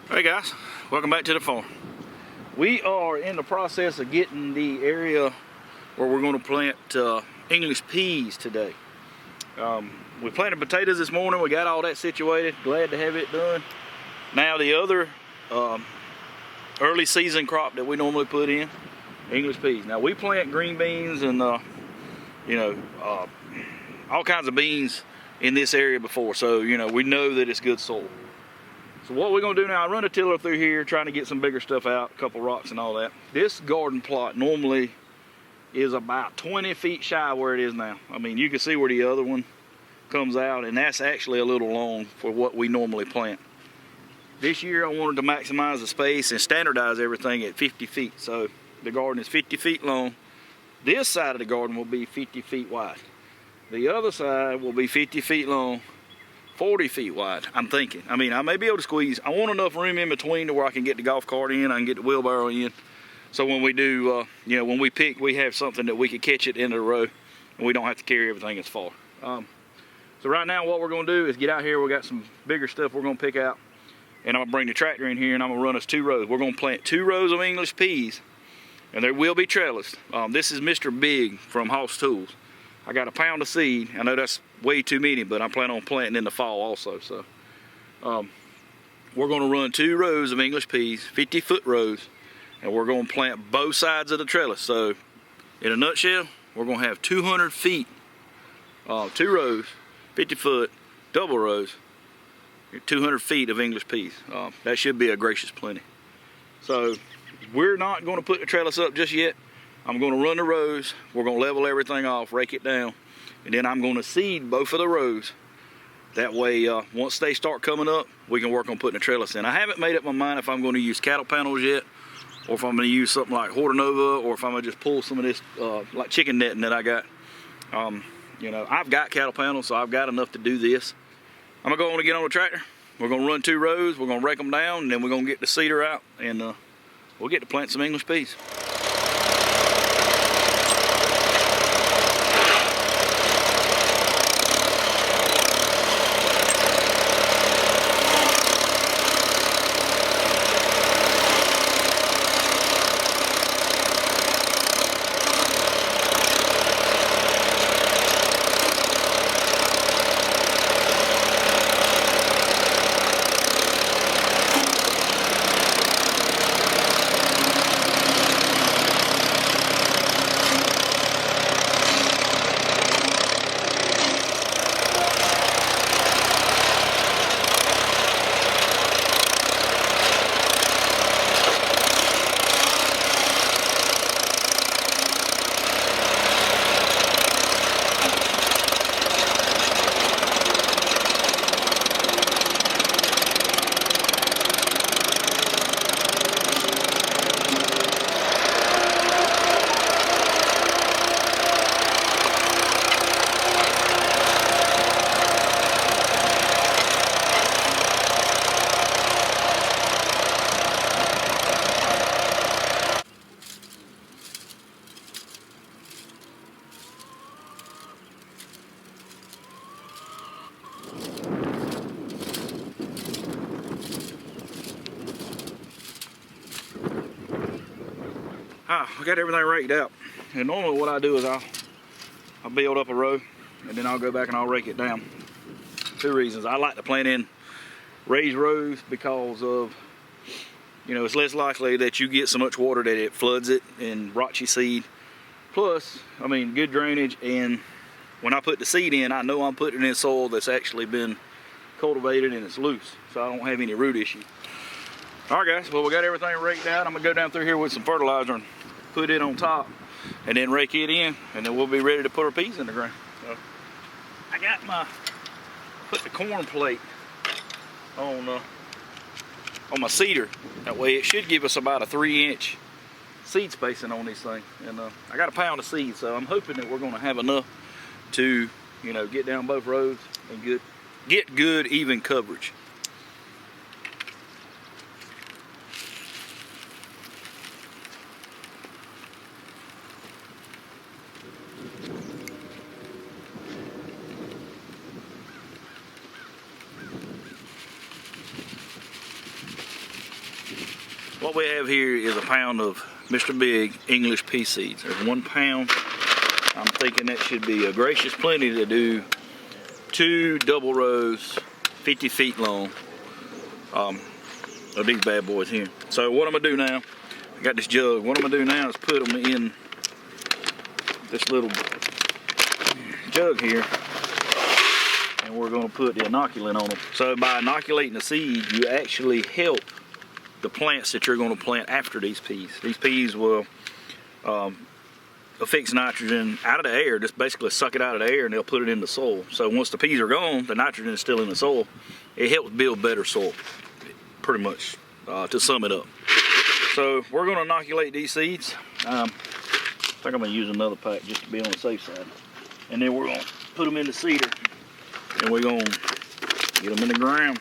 Hey guys, welcome back to the farm. We are in the process of getting the area where we're going to plant English peas today. We planted potatoes this morning. We got all that situated. Glad to have it done. Now the other early season crop that we normally put in, English peas. Now we plant green beans and all kinds of beans in this area before, so we know that it's good soil. So what we're gonna do now, I run a tiller through here trying to get some bigger stuff out, a couple rocks and all that. This garden plot normally is about 20 feet shy where it is now. I mean, you can see where the other one comes out, and that's actually a little long for what we normally plant. This year I wanted to maximize the space and standardize everything at 50 feet. So the garden is 50 feet long. This side of the garden will be 50 feet wide. The other side will be 50 feet long, 40 feet wide, I'm thinking. I mean, I may be able to squeeze. I want enough room in between to where I can get the golf cart in, I can get the wheelbarrow in. So when we do, when we pick, we have something that we can catch it into the row and we don't have to carry everything as far. So right now what we're gonna do is get out here. We got some bigger stuff we're gonna pick out, and I'm gonna bring the tractor in here and I'm gonna run us 2 rows. We're gonna plant 2 rows of English peas, and they will be trellised. This is Mr.Big from Hoss Tools. I got a pound of seed. I know that's way too many, but I'm planning on planting in the fall also. So we're gonna run 2 rows of English peas, 50-foot rows, and we're gonna plant both sides of the trellis. So in a nutshell, we're gonna have 200 feet, 2 rows, 50-foot, double rows, 200 feet of English peas. That should be a gracious plenty. So we're not gonna put the trellis up just yet. I'm gonna run the rows, we're gonna level everything off, rake it down, and then I'm gonna seed both of the rows. That way, once they start coming up, we can work on putting a trellis in. I haven't made up my mind if I'm gonna use cattle panels yet, or if I'm gonna use something like Hortonova, or if I'm gonna just pull some of this like chicken netting that I got. I've got cattle panels, so I've got enough to do this. I'm gonna go on and get on the tractor. We're gonna run 2 rows, we're gonna rake them down, and then we're gonna get the seeder out, and we'll get to plant some English peas. I got everything raked out, and normally what I do is I'll build up a row, and then I'll go back and I'll rake it down. 2 reasons. I like to plant in raised rows because of, it's less likely that you get so much water that it floods it and rots your seed. Plus, I mean, good drainage, and when I put the seed in, I know I'm putting it in soil that's actually been cultivated and it's loose, so I don't have any root issue. All right, guys, well, we got everything raked out. I'm gonna go down through here with some fertilizer and put it on top, and then rake it in, and then we'll be ready to put our peas in the ground. So I got put the corn plate on my seeder. That way it should give us about a 3-inch seed spacing on these things. And I got a pound of seed, so I'm hoping that we're gonna have enough to, get down both rows and get good even coverage. What we have here is a pound of Mr.Big English pea seeds. There's 1 pound. I'm thinking that should be a gracious plenty to do 2 double rows, 50 feet long, of these bad boys here. So what I'm gonna do now, I got this jug. What I'm gonna do now is put them in this little jug here, and we're gonna put the inoculant on them. So by inoculating the seed, you actually help the plants that you're going to plant after these peas. These peas will affix nitrogen out of the air, just basically suck it out of the air, and they'll put it in the soil. So once the peas are gone, the nitrogen is still in the soil. It helps build better soil, pretty much, to sum it up. So we're going to inoculate these seeds. I think I'm going to use another pack just to be on the safe side. And then we're going to put them in the seeder, and we're going to get them in the ground.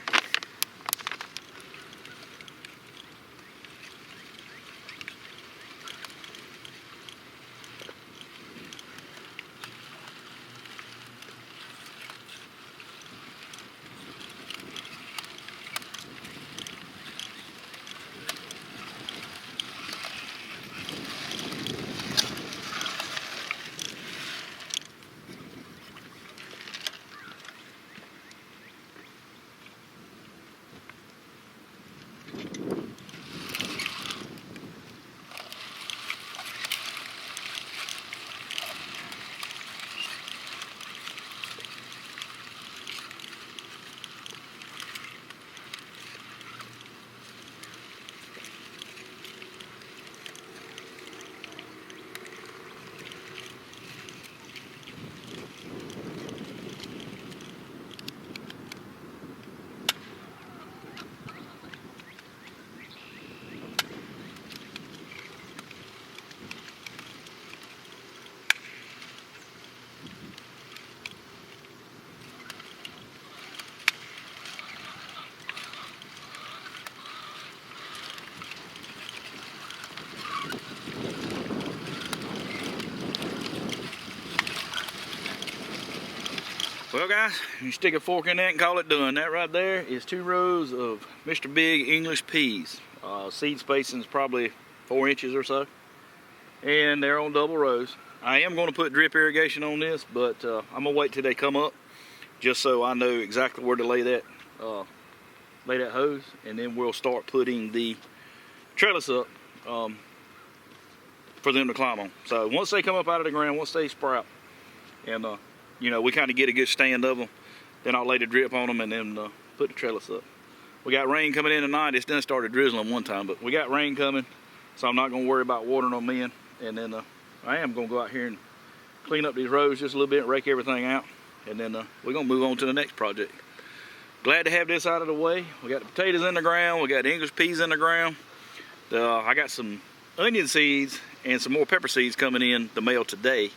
Well guys, you stick a fork in that and call it done. That right there is 2 rows of Mr.Big English peas. Seed spacing is probably 4 inches or so. And they're on double rows. I am going to put drip irrigation on this, but I'm going to wait till they come up just so I know exactly where to lay that hose. And then we'll start putting the trellis up for them to climb on. So once they come up out of the ground, once they sprout, and you know, we kind of get a good stand of them, then I'll lay the drip on them and then put the trellis up. We got rain coming in tonight. It's done started drizzling one time, but we got rain coming, so I'm not going to worry about watering them in. And then I am going to go out here and clean up these rows just a little bit, rake everything out, and then we're going to move on to the next project. Glad to have this out of the way. We got the potatoes in the ground. We got the English peas in the ground. I got some onion seeds and some more pepper seeds coming in the mail today.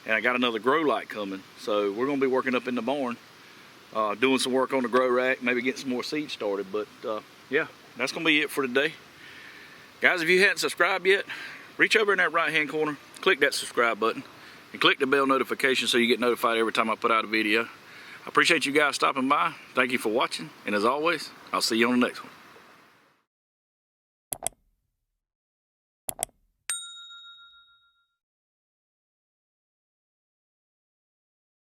And I got another grow light coming. So we're going to be working up in the barn, doing some work on the grow rack, maybe getting some more seeds started. But yeah, that's going to be it for today. Guys, if you hadn't subscribed yet, reach over in that right hand corner, click that subscribe button, and click the bell notification so you get notified every time I put out a video. I appreciate you guys stopping by. Thank you for watching. And as always, I'll see you on the next one.